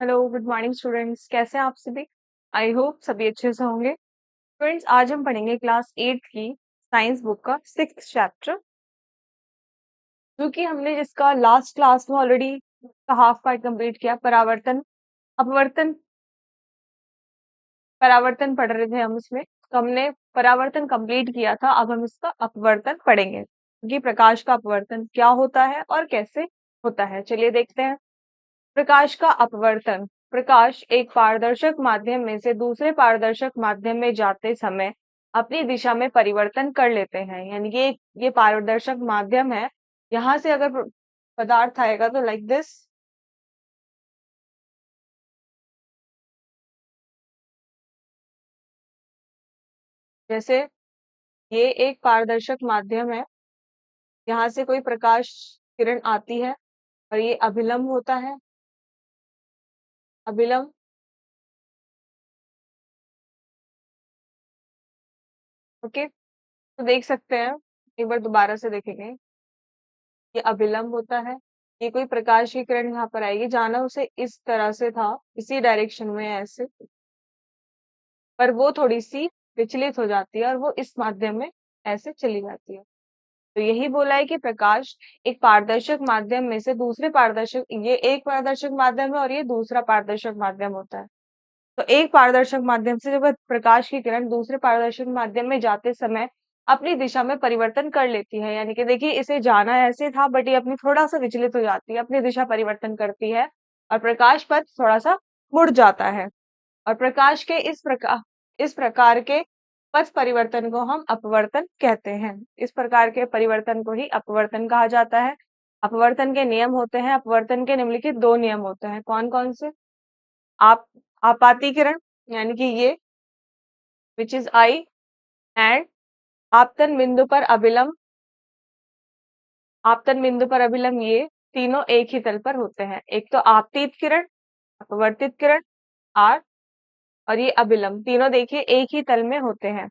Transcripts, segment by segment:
Hello, good morning students. कैसे हैं आप सभी? आई होप सभी अच्छे से होंगे। स्टूडेंट्स, आज हम पढ़ेंगे क्लास 8 की साइंस बुक का 6th चैप्टर, जो कि हमने जिसका लास्ट क्लास में ऑलरेडी हाफ पार्ट कंप्लीट किया। परावर्तन अपवर्तन परावर्तन पढ़ रहे थे हम इसमें, तो हमने परावर्तन कंप्लीट किया था। अब हम इसका अपवर्तन पढ़ेंगे कि प्रकाश का अपवर्तन क्या होता है और कैसे होता है। चलिए देखते हैं। प्रकाश का अपवर्तन। प्रकाश एक पारदर्शक माध्यम में से दूसरे पारदर्शक माध्यम में जाते समय अपनी दिशा में परिवर्तन कर लेते हैं। यानी कि ये पारदर्शक माध्यम है। यहाँ से अगर पदार्थ आएगा तो लाइक दिस, जैसे ये एक पारदर्शक माध्यम है। यहाँ से कोई प्रकाश किरण आती है और ये अभिलंब होता है। अभिलंब। ओके, तो देख सकते हैं, एक बार दोबारा से देखेंगे। ये अभिलंब होता है। ये कोई प्रकाश की किरण यहाँ पर आएगी, जाना उसे इस तरह से था, इसी डायरेक्शन में ऐसे, पर वो थोड़ी सी विचलित हो जाती है और वो इस माध्यम में ऐसे चली जाती है। तो यही बोला है कि प्रकाश एक पारदर्शक माध्यम में से दूसरे पारदर्शक, ये एक पारदर्शक माध्यम है और ये दूसरा पारदर्शक माध्यम होता है। तो एक पारदर्शक माध्यम से जब प्रकाश की किरण दूसरे पारदर्शक माध्यम में जाते समय अपनी दिशा में परिवर्तन कर लेती है। यानी कि देखिए, इसे जाना ऐसे था बट ये अपनी थोड़ा सा विचलित हो जाती है, अपनी दिशा परिवर्तन करती है और प्रकाश पथ थोड़ा सा मुड़ जाता है। और प्रकाश के इस प्रकार के पथ परिवर्तन को हम अपवर्तन कहते हैं। इस प्रकार के परिवर्तन को ही अपवर्तन कहा जाता है। अपवर्तन के नियम होते हैं। अपवर्तन के निम्नलिखित दो नियम होते हैं। कौन कौन से? आप आपाती किरण, यानी कि ये विच इज आई, एंड आपतन बिंदु पर अभिलंब। आपतन बिंदु पर अभिलंब, ये तीनों एक ही तल पर होते हैं। एक तो आपतित किरण, अपवर्तित किरण आर, और ये अभिलंब, तीनों देखिए एक ही तल में होते हैं।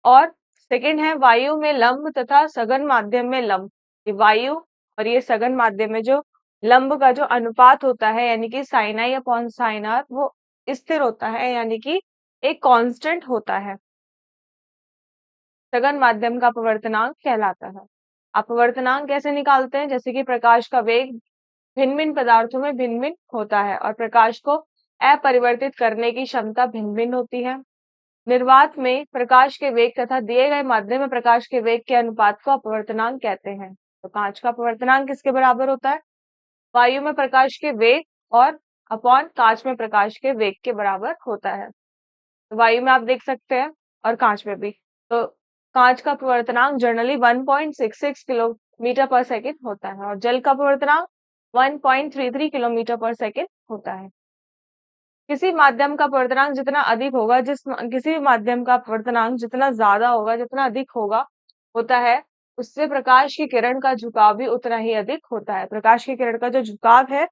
और सेकंड है वायु में लंब तथा सघन माध्यम में लंब। ये वायु और ये सघन माध्यम में जो लंब का जो अनुपात होता है, यानी कि sine I upon sine R, वो स्थिर होता है, यानी कि एक कांस्टेंट होता है। सघन माध्यम का अपवर्तनांक कहलाता है। अपवर्तनांक कैसे निकालते हैं? जैसे कि प्रकाश का वेग भिन्न भिन्न पदार्थों में भिन्न भिन्न होता है और प्रकाश को अपरिवर्तित करने की क्षमता भिन्न भिन्न होती है। निर्वात में प्रकाश के वेग तथा दिए गए माध्यम में प्रकाश के वेग के अनुपात को अपवर्तनांक कहते हैं। तो कांच का अपवर्तनांक किसके बराबर होता है? वायु में प्रकाश के वेग और अपॉन कांच में प्रकाश के वेग के बराबर होता है। तो वायु में आप देख सकते हैं और कांच में भी। तो कांच का अपवर्तनांक जनरली 1.66 किलोमीटर पर सेकेंड होता है और जल का अपवर्तनांक 1.33 किलोमीटर पर सेकेंड होता है। किसी माध्यम का अपवर्तनांक जितना अधिक होगा, किसी भी माध्यम का अपवर्तनांक जितना ज्यादा होगा, जितना अधिक होता है, उससे प्रकाश की किरण का झुकाव भी उतना ही अधिक होता है। प्रकाश की किरण का जो झुकाव है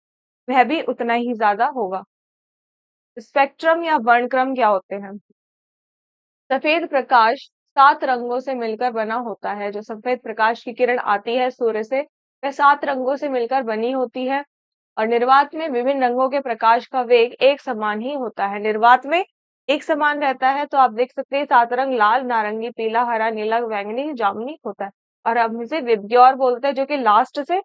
वह भी उतना ही ज्यादा होगा। स्पेक्ट्रम या वर्णक्रम क्या होते हैं? सफेद प्रकाश 7 रंगों से मिलकर बना होता है। जो सफेद प्रकाश की किरण आती है सूर्य से, वह 7 रंगों से मिलकर बनी होती है। और निर्वात में विभिन्न रंगों के प्रकाश का वेग एक समान ही होता है। निर्वात में एक समान रहता है। तो आप देख सकते हैं 7 रंग लाल, नारंगी, पीला, हरा, नीला, बैंगनी, जामुनी होता है। और अब इसे विबग्योर बोलते हैं, जो कि लास्ट से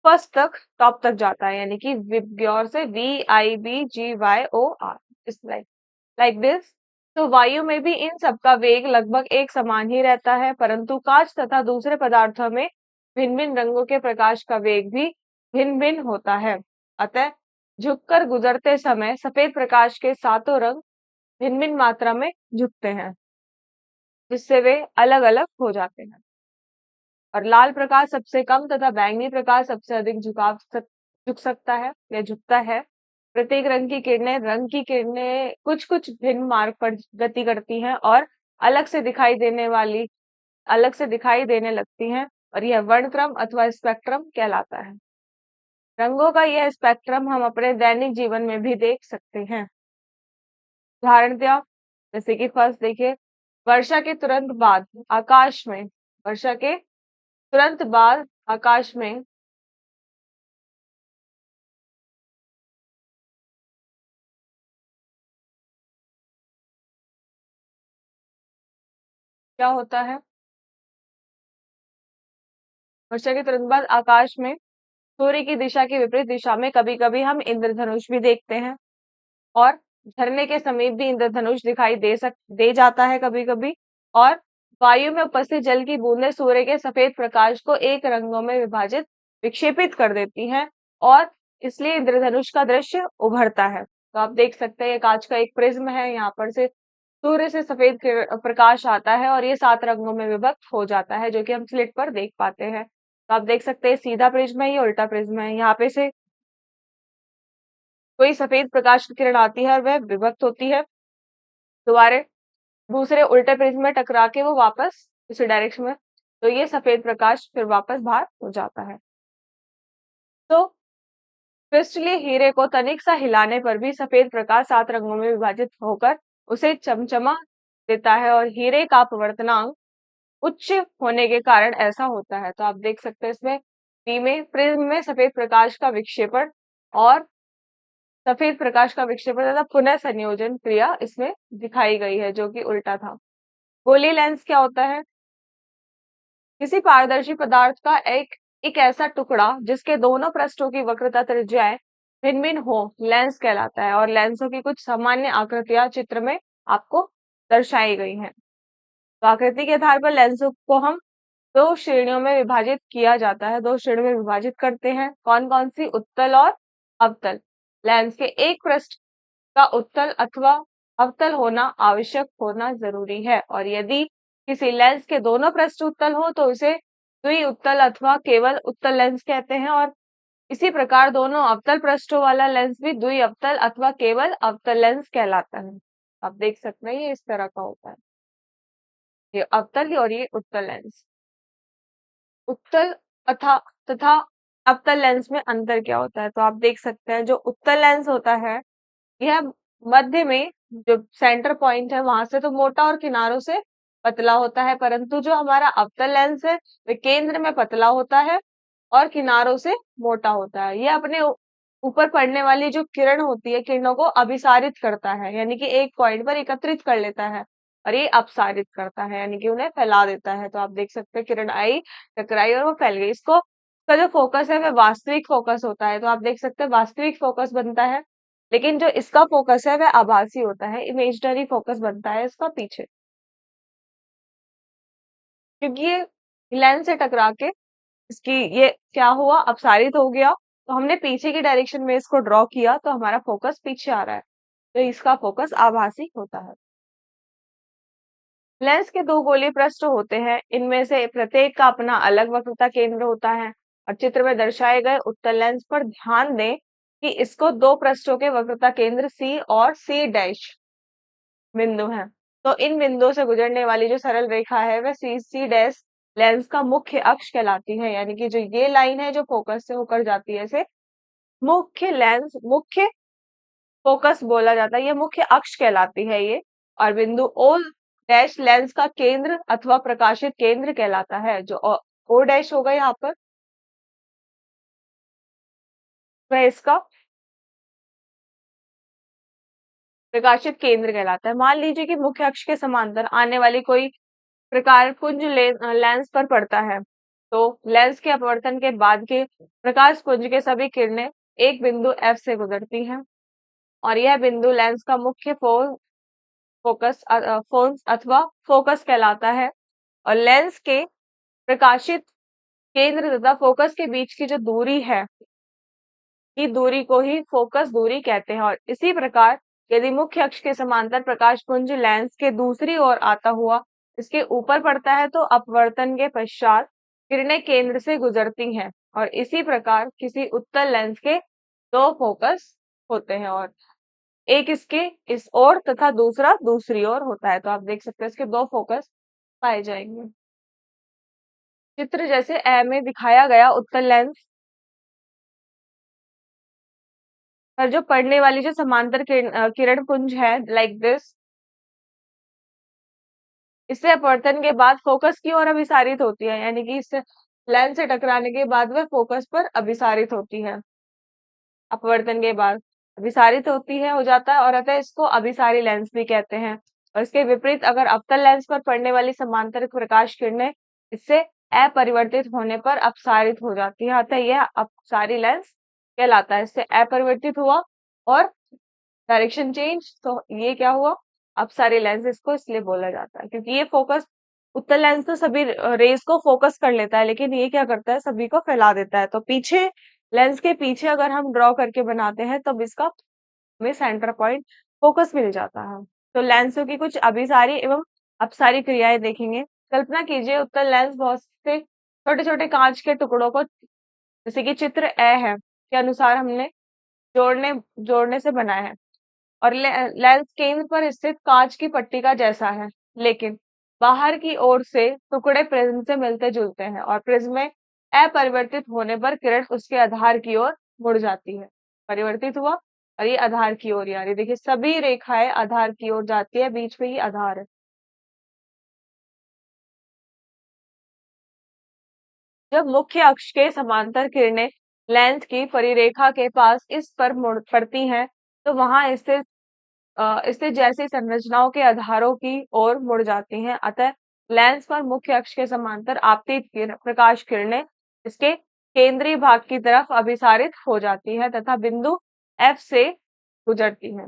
फर्स्ट तक, टॉप तक जाता है। यानी कि विबग्योर से VIBGYOR, इस लाइक दिस। तो वायु में भी इन सबका वेग लगभग एक समान ही रहता है, परंतु कांच तथा दूसरे पदार्थों में भिन्न भिन्न रंगों के प्रकाश का वेग भी भिन्न भिन्न होता है। अतः झुककर गुजरते समय सफेद प्रकाश के सातों रंग भिन्न भिन्न मात्रा में झुकते हैं, जिससे वे अलग अलग हो जाते हैं। और लाल प्रकाश सबसे कम तथा बैंगनी प्रकाश सबसे अधिक झुक सकता है या झुकता है। प्रत्येक रंग की किरणें कुछ कुछ भिन्न मार्ग पर गति करती हैं और अलग से दिखाई देने वाली अलग से दिखाई देने लगती हैं, और यह वर्णक्रम अथवा स्पेक्ट्रम कहलाता है। रंगों का यह स्पेक्ट्रम हम अपने दैनिक जीवन में भी देख सकते हैं। उदाहरण दिया, जैसे कि फर्स्ट देखिए, वर्षा के तुरंत बाद आकाश में वर्षा के तुरंत बाद आकाश में क्या होता है? वर्षा के तुरंत बाद आकाश में सूर्य की दिशा के विपरीत दिशा में कभी कभी हम इंद्रधनुष भी देखते हैं, और झरने के समीप भी इंद्रधनुष दिखाई दे जाता है कभी कभी। और वायु में उपस्थित जल की बूंदें सूर्य के सफेद प्रकाश को एक रंगों में विभाजित विक्षेपित कर देती हैं, और इसलिए इंद्रधनुष का दृश्य उभरता है। तो आप देख सकते हैं ये कांच का एक प्रिज्म है, यहाँ पर से सूर्य से सफेद प्रकाश आता है और ये 7 रंगों में विभक्त हो जाता है, जो कि हम स्लिट पर देख पाते हैं। तो आप देख सकते हैं सीधा प्रिज्म है, ये उल्टा प्रिज्म है। यहाँ पे से कोई सफेद प्रकाश की किरण आती है और वह विभक्त होती है, दोबारा दूसरे उल्टे प्रिज्म में टकरा के वो वापस उसी डायरेक्शन में, तो ये सफेद प्रकाश फिर वापस बाहर हो जाता है। तो क्रिस्टलीय हीरे को तनिक सा हिलाने पर भी सफेद प्रकाश 7 रंगों में विभाजित होकर उसे चमचमा देता है, और हीरे का अपवर्तनांक उच्च होने के कारण ऐसा होता है। तो आप देख सकते हैं इसमें बी में प्रिज्म में सफेद प्रकाश का विक्षेपण और सफेद प्रकाश का विक्षेपण तथा पुनः संयोजन क्रिया इसमें दिखाई गई है, जो कि उल्टा था। गोलीय लेंस क्या होता है? किसी पारदर्शी पदार्थ का एक ऐसा टुकड़ा जिसके दोनों पृष्ठों की वक्रता त्रिज्याएं भिन्न भिन्न हो, लेंस कहलाता है। और लेंसों की कुछ सामान्य आकृतियां चित्र में आपको दर्शाई गई हैं। तो आकृति के आधार पर लेंसों को हम दो श्रेणियों में विभाजित किया जाता है, दो श्रेणियों में विभाजित करते हैं। कौन कौन सी? उत्तल और अवतल। लेंस के एक पृष्ठ का उत्तल अथवा अवतल होना आवश्यक होना जरूरी है, और यदि किसी लेंस के दोनों पृष्ठ उत्तल हो तो उसे द्विउत्तल अथवा केवल उत्तल लेंस कहते हैं। और इसी प्रकार दोनों अवतल पृष्ठों वाला लेंस भी द्विअवतल अथवा केवल अवतल लेंस कहलाता है। आप देख सकते हैं ये इस तरह का होता है, ये अवतल और ये उत्तल लेंस। उत्तल अथा तथा अवतल लेंस में अंतर क्या होता है? तो आप देख सकते हैं जो उत्तल लेंस होता है यह मध्य में जो सेंटर पॉइंट है वहां से तो मोटा और किनारों से पतला होता है, परंतु जो हमारा अवतल लेंस है वह केंद्र में पतला होता है और किनारों से मोटा होता है। ये अपने ऊपर पड़ने वाली जो किरण होती है, किरणों को अभिसारित करता है, यानी कि एक पॉइंट पर एकत्रित कर लेता है, और ये अपसारित करता है, यानी कि उन्हें फैला देता है। तो आप देख सकते हैं किरण आई, टकराई और वो फैल गई। इसको का जो फोकस है वह वास्तविक फोकस होता है। तो आप देख सकते हैं वास्तविक फोकस बनता है, लेकिन जो इसका फोकस है वह आभासी होता है, इमेजिनरी फोकस बनता है इसका पीछे, क्योंकि ये लेंस से टकरा के इसकी ये क्या हुआ, अपसारित हो गया। तो हमने पीछे की डायरेक्शन में इसको ड्रॉ किया तो हमारा फोकस पीछे आ रहा है, तो इसका फोकस आभासी होता है। लेंस के दो गोलीय पृष्ठ होते हैं, इनमें से प्रत्येक का अपना अलग वक्रता केंद्र होता है। और चित्र में दर्शाए गए उत्तल लेंस पर ध्यान दें कि इसको दो पृष्ठों के वक्रता केंद्र सी और सी डैश बिंदु हैं। तो इन बिंदुओं से गुजरने वाली जो सरल रेखा है वह सी सी डैश लेंस का मुख्य अक्ष कहलाती है, यानी कि जो ये लाइन है जो फोकस से होकर जाती है इसे मुख्य लेंस मुख्य फोकस बोला जाता है, ये मुख्य अक्ष कहलाती है ये। और बिंदु ओ डैश लेंस का केंद्र अथवा प्रकाशित केंद्र कहलाता है। जो ओ डैश होगा यहाँ पर वह इसका प्रकाशित केंद्र कहलाता है। मान लीजिए कि मुख्य अक्ष के समांतर आने वाली कोई प्रकार पुंज लेंस पर पड़ता है, तो लेंस के अपवर्तन के बाद के प्रकाश पुंज के सभी किरणें एक बिंदु एफ से गुजरती हैं, और यह बिंदु लेंस का मुख्य फोकस अथवा फोकस कहलाता है। और लेंस के प्रकाशित केंद्र तथा फोकस के बीच की जो दूरी है की दूरी को ही फोकस दूरी कहते हैं। और इसी प्रकार यदि मुख्य अक्ष के समांतर प्रकाश पुंज लेंस के दूसरी ओर आता हुआ इसके ऊपर पड़ता है, तो अपवर्तन के पश्चात किरणें केंद्र से गुजरती हैं। और इसी प्रकार किसी उत्तल लेंस के दो फोकस होते हैं, और एक इसके इस ओर तथा दूसरा दूसरी ओर होता है। तो आप देख सकते हैं इसके दो फोकस पाए जाएंगे। चित्र जैसे ए में दिखाया गया उत्तल लेंस पर जो पड़ने वाली जो समांतर किरण पुंज है लाइक दिस, इससे अपवर्तन के बाद फोकस की ओर अभिसारित होती है, यानी कि इससे लेंस से टकराने के बाद वह फोकस पर अभिसारित होती है। अपवर्तन के बाद अभिसारित होती है हो जाता है, और अतः इसको अभिसारी लेंस भी कहते हैं। और इसके विपरीत अगर अवतल लेंस पर पड़ने वाली समांतर प्रकाश किरणें इससे अपरिवर्तित होने पर अपसारित हो जाती है, अतः यह अपसारी लेंस कहलाता है। इससे अपरिवर्तित हुआ और डायरेक्शन चेंज, तो ये क्या हुआ, अपसारी लेंस इसको इसलिए बोला जाता है, क्योंकि ये फोकस, उत्तल लेंस तो सभी रेज को फोकस कर लेता है, लेकिन ये क्या करता है, सभी को फैला देता है। तो पीछे, लेंस के पीछे अगर हम ड्रॉ करके बनाते हैं तब इसका हमें सेंटर पॉइंट फोकस मिल जाता है। तो लेंसों की कुछ अभिसारी एवं अपसारी क्रियाएं देखेंगे। कल्पना कीजिए उत्तल लेंस बहुत से छोटे छोटे कांच के टुकड़ों को, जैसे कि चित्र ए है के अनुसार हमने जोड़ने जोड़ने से बनाया है, और लेंस केंद्र पर स्थित कांच की पट्टी का जैसा है, लेकिन बाहर की ओर से टुकड़े प्रिज्म से मिलते जुलते हैं, और प्रिज्म में अपरिवर्तित होने पर किरण उसके आधार की ओर मुड़ जाती है। परिवर्तित हुआ और ये आधार की ओर, यानी देखिए सभी रेखाएं आधार की ओर जाती है, बीच में ही आधार है। जब मुख्य अक्ष के समांतर किरणें लेंस की परिरेखा के पास इस पर मुड़ पड़ती हैं, तो वहां स्थित स्थित जैसी संरचनाओं के आधारों की ओर मुड़ जाती हैं। अतः लेंस पर मुख्य अक्ष के समांतर आपतित प्रकाश किरणें इसके केंद्रीय भाग की तरफ अभिसारित हो जाती है तथा बिंदु F से गुजरती है,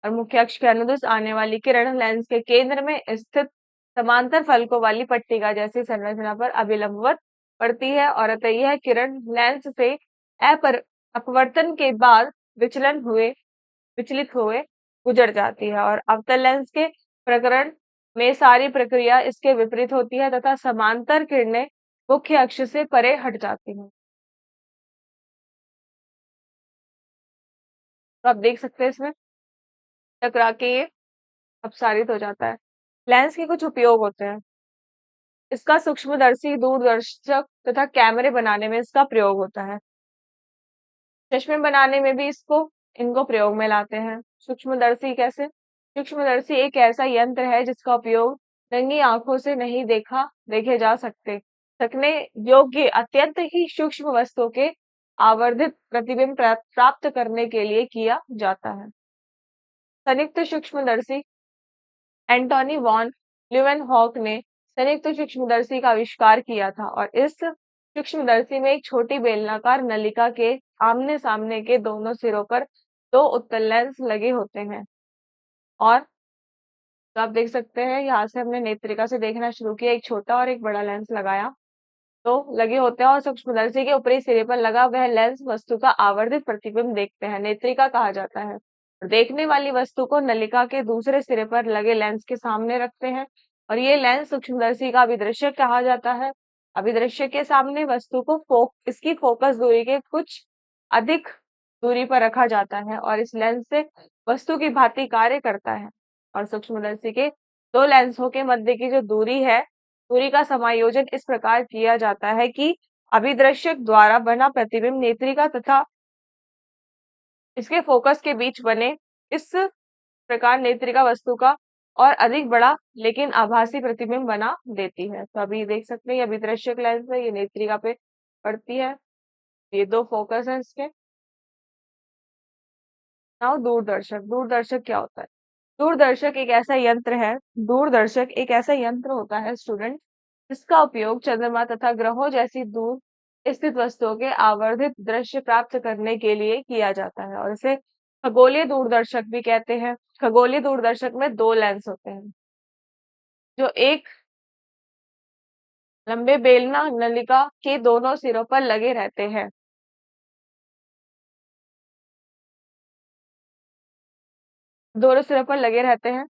और मुख्य अक्ष के अनुदिश आने वाली किरण लेंस के केंद्र में स्थित समांतर फलकों वाली पट्टिका जैसी संरचना पर अभिलंबवत पड़ती है, और अतः यह किरण लेंस से अपवर्तन के बाद विचलित हुए गुजर जाती है। और अवतल लेंस के प्रकरण में सारी प्रक्रिया इसके विपरीत होती है तथा समांतर किरणें मुख्य अक्ष से परे हट जाती हैं। तो आप देख सकते हैं इसमें टकरा के ये अपसारित हो जाता है। लेंस के कुछ उपयोग होते हैं। इसका सूक्ष्मदर्शी, दूरदर्शक तथा कैमरे बनाने में इसका प्रयोग होता है। चश्मे बनाने में भी इनको प्रयोग में लाते हैं। सूक्ष्मदर्शी कैसे? सूक्ष्मदर्शी एक ऐसा यंत्र है जिसका उपयोग नंगी आंखों से नहीं देखे जा सकने योग्य अत्यंत ही सूक्ष्म वस्तुओं के आवर्धित प्रतिबिंब प्राप्त करने के लिए किया जाता है। संयुक्त सूक्ष्मदर्शी, एंटोनी वॉन ल्यूवेनहॉक ने संयुक्त सूक्ष्मदर्शी का आविष्कार किया था, और इस सूक्ष्मदर्शी में एक छोटी बेलनाकार नलिका के आमने सामने के दोनों सिरों पर दो उत्तल लेंस लगे होते हैं। और तो आप देख सकते हैं, यहाँ से हमने नेत्रिका से देखना शुरू किया, एक छोटा और एक बड़ा लेंस लगाया, तो लगे होते हैं, और सूक्ष्मदर्शी के ऊपरी सिरे पर लगा वह लेंस वस्तु का आवर्धित प्रतिबिंब देखते हैं, नेत्रिका कहा जाता है। देखने वाली वस्तु को नलिका के दूसरे सिरे पर लगे लेंस के सामने रखते हैं, और ये लेंस सूक्ष्मदर्शी का अभिदृश्य कहा जाता है। अभिदृश्य के सामने वस्तु को इसकी फोकस दूरी के कुछ अधिक दूरी पर रखा जाता है, और इस लेंस से वस्तु की भांति कार्य करता है। और सूक्ष्मदर्शी के दो लेंसों के मध्य की जो दूरी है, दूरी का समायोजन इस प्रकार किया जाता है कि अभिदृश्यक द्वारा बना प्रतिबिंब नेत्रिका तथा इसके फोकस के बीच बने, इस प्रकार नेत्रिका वस्तु का और अधिक बड़ा लेकिन आभासी प्रतिबिंब बना देती है। तो अभी देख सकते हैं ये अभिदृश्यक लेंस है, ये नेत्रिका पे पड़ती है, ये दो फोकस है इसके। नाउ दूरदर्शक। दूरदर्शक क्या होता है? दूरदर्शक एक ऐसा यंत्र है, दूरदर्शक एक ऐसा यंत्र होता है स्टूडेंट, जिसका उपयोग चंद्रमा तथा ग्रहों जैसी दूर स्थित वस्तुओं के आवर्धित दृश्य प्राप्त करने के लिए किया जाता है, और इसे खगोलीय दूरदर्शक भी कहते हैं। खगोलीय दूरदर्शक में दो लेंस होते हैं, जो एक लंबे बेलना नलिका के दोनों सिरों पर लगे रहते हैं। दोनों सिरों पर लगे रहते हैं।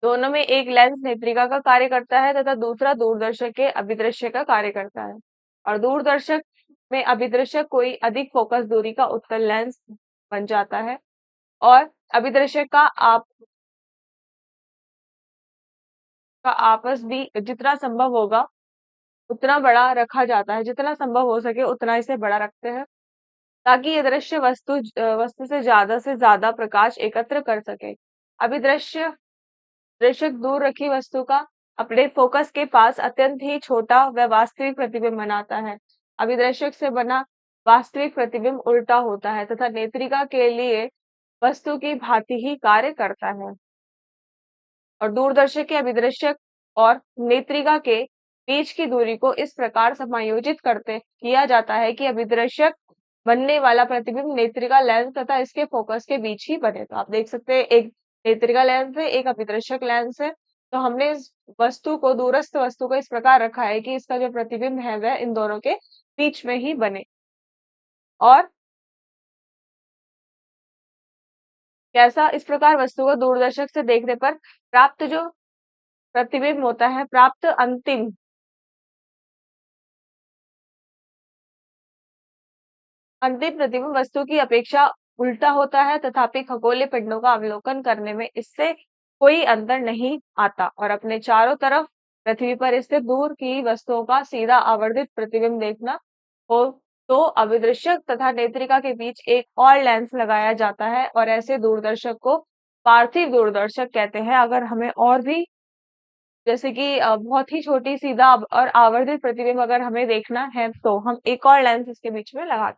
दोनों में एक लेंस नेत्रिका का कार्य करता है तथा दूसरा दूरदर्शक के अभिदृश्य का कार्य करता है। और दूरदर्शक में अभिदृश्यक कोई अधिक फोकस दूरी का उत्तल लेंस बन जाता है, और अभिदृश्यक का आपस भी जितना संभव होगा उतना बड़ा रखा जाता है, जितना संभव हो सके उतना इसे बड़ा रखते हैं, ताकि ये दृश्य वस्तु से ज्यादा प्रकाश एकत्र कर सके। अभिदृश्य दृश्यक दूर रखी वस्तु का अपने फोकस के पास अत्यंत ही छोटा व वास्तविक प्रतिबिंब बनाता है। अभिदृश्यक से बना वास्तविक प्रतिबिंब उल्टा होता है तथा नेत्रिका के लिए वस्तु की भांति ही कार्य करता है। और दूरदर्शक के अभिदृश्यक और नेत्रिका के बीच की दूरी को इस प्रकार समायोजित करते किया जाता है कि अभिदृश्यक बनने वाला प्रतिबिंब नेत्रिका लेंस तथा इसके फोकस के बीच ही बने। तो आप देख सकते हैं एक नेत्रिका लेंस है, एक अभिदृश्यक लेंस है। तो हमने इस वस्तु को, दूरस्थ वस्तु को इस प्रकार रखा है कि इसका जो प्रतिबिंब है वह इन दोनों के बीच में ही बने। और कैसा, इस प्रकार वस्तु को दूरदर्शक से देखने पर प्राप्त जो प्रतिबिंब होता है, प्राप्त अंतिम प्रतिबिंब वस्तु की अपेक्षा उल्टा होता है, तथापि खगोलीय पिंडों का अवलोकन करने में इससे कोई अंतर नहीं आता और अपने चारों तरफ पृथ्वी पर स्थित दूर की वस्तुओं का सीधा आवर्धित प्रतिबिंब देखना हो तो अभिदृश्यक तथा नेत्रिका के बीच एक और लेंस लगाया जाता है और ऐसे दूरदर्शक को पार्थिव दूरदर्शक कहते हैं। अगर हमें और भी, जैसे कि बहुत ही छोटी सीधा और आवर्धित प्रतिबिंब अगर हमें देखना है तो हम एक और लेंस इसके बीच में लगा।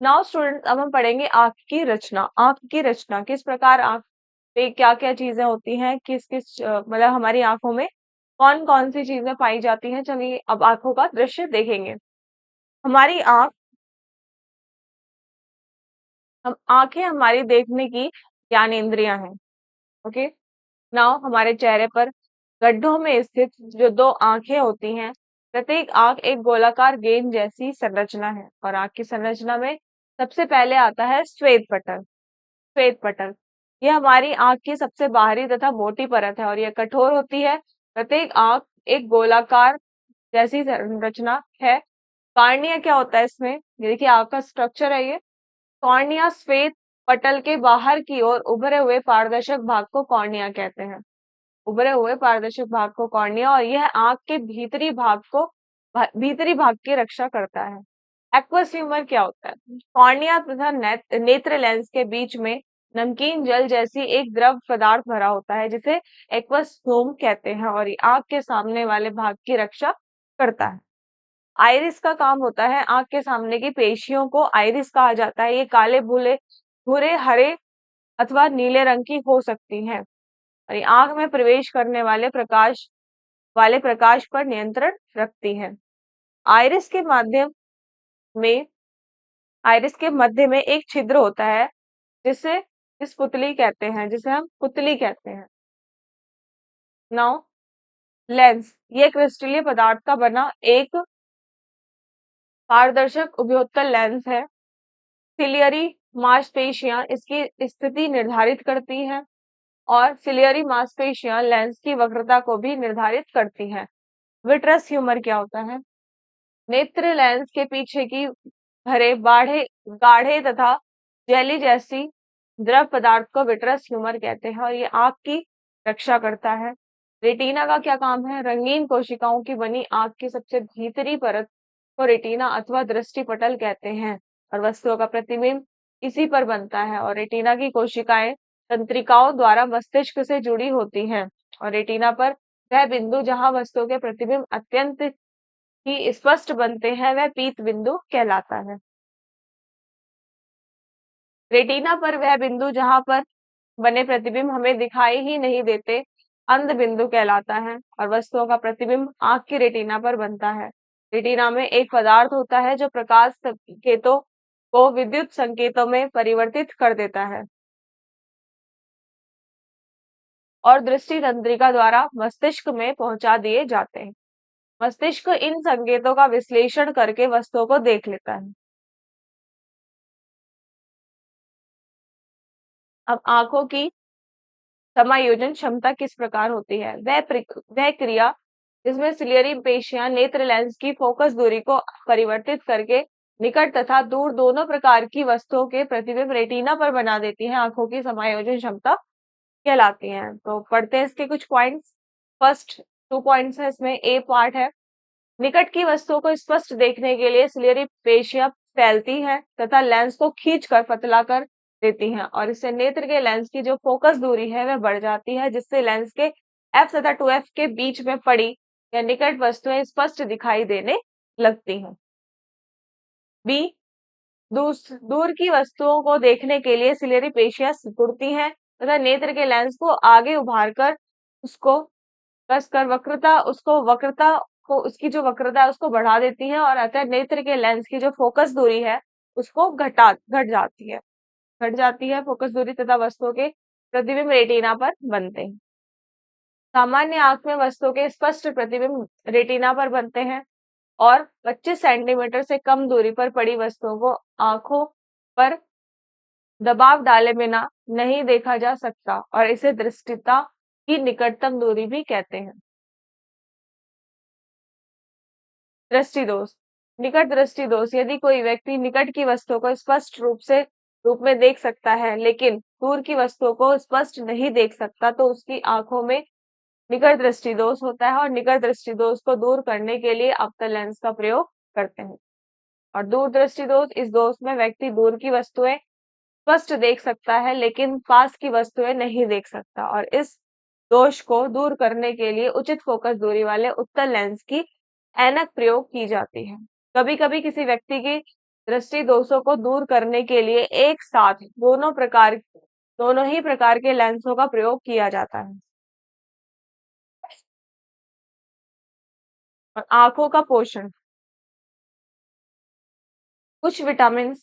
नाउ स्टूडेंट्स, अब हम पढ़ेंगे आंख की रचना। आंख की रचना किस प्रकार, आंख पे क्या क्या चीजें होती हैं, किस किस मतलब हमारी आंखों में कौन कौन सी चीजें पाई जाती हैं। चलिए अब आंखों का दृश्य देखेंगे। हमारी आंख, हम आंखें हमारी देखने की ज्ञानेंद्रियां हैं। ओके। नाउ हमारे चेहरे पर गड्ढों में स्थित जो दो आंखें होती हैं, प्रत्येक आंख एक गोलाकार गेंद जैसी संरचना है और आंख की संरचना में सबसे पहले आता है श्वेत पटल। श्वेत पटल यह हमारी आंख की सबसे बाहरी तथा मोटी परत है और यह कठोर होती है। प्रत्येक आंख एक गोलाकार जैसी संरचना है। कॉर्निया क्या होता है इसमें, ये देखिए आंख का स्ट्रक्चर है ये। कॉर्निया श्वेत पटल के बाहर की ओर उभरे हुए पारदर्शक भाग को कॉर्निया कहते हैं। उभरे हुए पारदर्शक भाग को कॉर्निया, और यह आंख के भीतरी भाग की रक्षा करता है। एक्वस ह्यूमर क्या होता है, कॉर्निया तथा नेत्र लेंस के बीच में नमकीन जल जैसी एक द्रव पदार्थ भरा होता है जिसे एक्वस ह्यूम कहते हैं और ये आंख के सामने वाले भाग की रक्षा करता है। आइरिस का काम होता है, आंख के सामने की पेशियों को आइरिस कहा जाता है। ये काले, भूले, भूरे, हरे अथवा नीले रंग की हो सकती हैं और ये आंख में प्रवेश करने वाले प्रकाश पर नियंत्रण रखती है। आइरिस के माध्यम में आइरिस के मध्य में एक छिद्र होता है जिसे इस पुतली कहते हैं, जिसे हम पुतली कहते हैं। नाउ लेंस, ये क्रिस्टलीय पदार्थ का बना एक पारदर्शक उभयोत्तल लेंस है। सिलियरी मांसपेशियां इसकी स्थिति निर्धारित करती हैं और सिलियरी मांसपेशियां लेंस की वक्रता को भी निर्धारित करती हैं। विट्रस ह्यूमर क्या होता है, नेत्र लेंस के पीछे की भरे बाढ़े गाढ़े तथा जेली जैसी द्रव पदार्थ को विट्रस ह्यूमर कहते हैं और ये आंख की रक्षा करता है। रेटिना का क्या काम है, रंगीन कोशिकाओं की बनी आंख की सबसे भीतरी परत को रेटिना अथवा दृष्टि पटल कहते हैं और वस्तुओं का प्रतिबिंब इसी पर बनता है। और रेटिना की कोशिकाएं तंत्रिकाओं द्वारा मस्तिष्क से जुड़ी होती हैं और रेटिना पर वह बिंदु जहां वस्तुओं के प्रतिबिंब अत्यंत ही स्पष्ट बनते हैं वह पीत बिंदु कहलाता है। रेटिना पर वह बिंदु जहां पर बने प्रतिबिंब हमें दिखाई ही नहीं देते अंध बिंदु कहलाता है और वस्तुओं का प्रतिबिंब आंख की रेटिना पर बनता है। रेटिना में एक पदार्थ होता है जो प्रकाश संकेतों को विद्युत संकेतों में परिवर्तित कर देता है और दृष्टि तंत्रिका द्वारा मस्तिष्क में पहुंचा दिए जाते हैं। मस्तिष्क इन संकेतों का विश्लेषण करके वस्तुओं को देख लेता है। अब आंखों की समायोजन क्षमता किस प्रकार होती है, वह क्रिया जिसमें सिलियरी पेशियां नेत्र लेंस की फोकस दूरी को परिवर्तित करके निकट तथा दूर दोनों प्रकार की वस्तुओं के प्रतिबिंब रेटिना पर बना देती है, आंखों की समायोजन क्षमता कहलाती है। तो पढ़ते हैं इसके कुछ पॉइंट्स। फर्स्ट 2 पॉइंट्स है इसमें। ए पार्ट है, निकट की वस्तुओं को स्पष्ट देखने के लिए सिलियरी पेशियां फैलती है तथा लेंस को खींचकर पतला कर देती हैं और इससे नेत्र के लेंस की जो फोकस दूरी है वह बढ़ जाती है जिससे लेंस के f तथा 2f के बीच में पड़ी या निकट वस्तुएं स्पष्ट दिखाई देने लगती हैं। बी, दूर की वस्तुओं को देखने के लिए सिलियरी पेशियां सिकुड़ती हैं तथा नेत्र के लेंस को आगे उभार कर उसको कसकर वक्रता को उसकी जो वक्रता है उसको बढ़ा देती है और अतः नेत्र के लेंस की जो फोकस दूरी है उसको घट जाती है फोकस दूरी तथा वस्तुओं के प्रतिबिंब रेटिना पर बनते हैं। सामान्य आंख में वस्तुओं के स्पष्ट प्रतिबिंब रेटिना पर बनते हैं और 25 सेंटीमीटर से कम दूरी पर पड़ी वस्तुओं को आंखों पर दबाव डाले बिना नहीं देखा जा सकता और इसे दृष्टिता की निकटतम दूरी भी कहते हैं। दृष्टि दोष। निकट दृष्टि दोष यदि कोई व्यक्ति निकट की वस्तुओं को स्पष्ट रूप में देख सकता है लेकिन दूर की वस्तुओं को स्पष्ट नहीं देख सकता तो उसकी आंखों में निकट दृष्टि दोष होता है और निकट दृष्टि दोष को दूर करने के लिए अवतल लेंस का प्रयोग करते हैं। और दूर दृष्टि दोष, इस दोष में व्यक्ति दूर की वस्तुएं स्पष्ट देख सकता है लेकिन पास की वस्तुएं नहीं देख सकता और इस दोष को दूर करने के लिए उचित फोकस दूरी वाले उत्तल लेंस की ऐनक प्रयोग की जाती है। कभी कभी किसी व्यक्ति की दृष्टि दोषों को दूर करने के लिए एक साथ दोनों ही प्रकार के लेंसों का प्रयोग किया जाता है। और आंखों का पोषण। कुछ विटामिन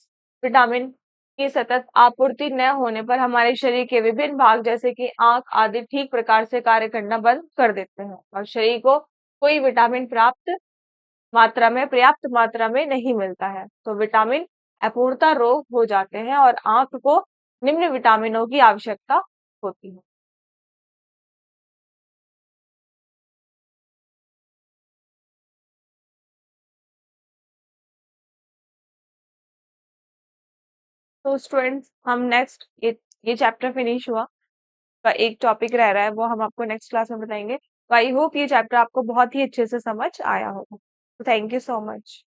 की सतत आपूर्ति न होने पर हमारे शरीर के विभिन्न भाग जैसे कि आंख आदि ठीक प्रकार से कार्य करना बंद कर देते हैं और शरीर को कोई विटामिन पर्याप्त मात्रा में नहीं मिलता है तो विटामिन अपूर्णता रोग हो जाते हैं और आंख को निम्न विटामिनों की आवश्यकता होती है। तो स्टूडेंट्स हम नेक्स्ट ये चैप्टर फिनिश हुआ का एक टॉपिक रह रहा है वो हम आपको नेक्स्ट क्लास में बताएंगे। तो आई होप ये चैप्टर आपको बहुत ही अच्छे से समझ आया होगा। Thank you so much.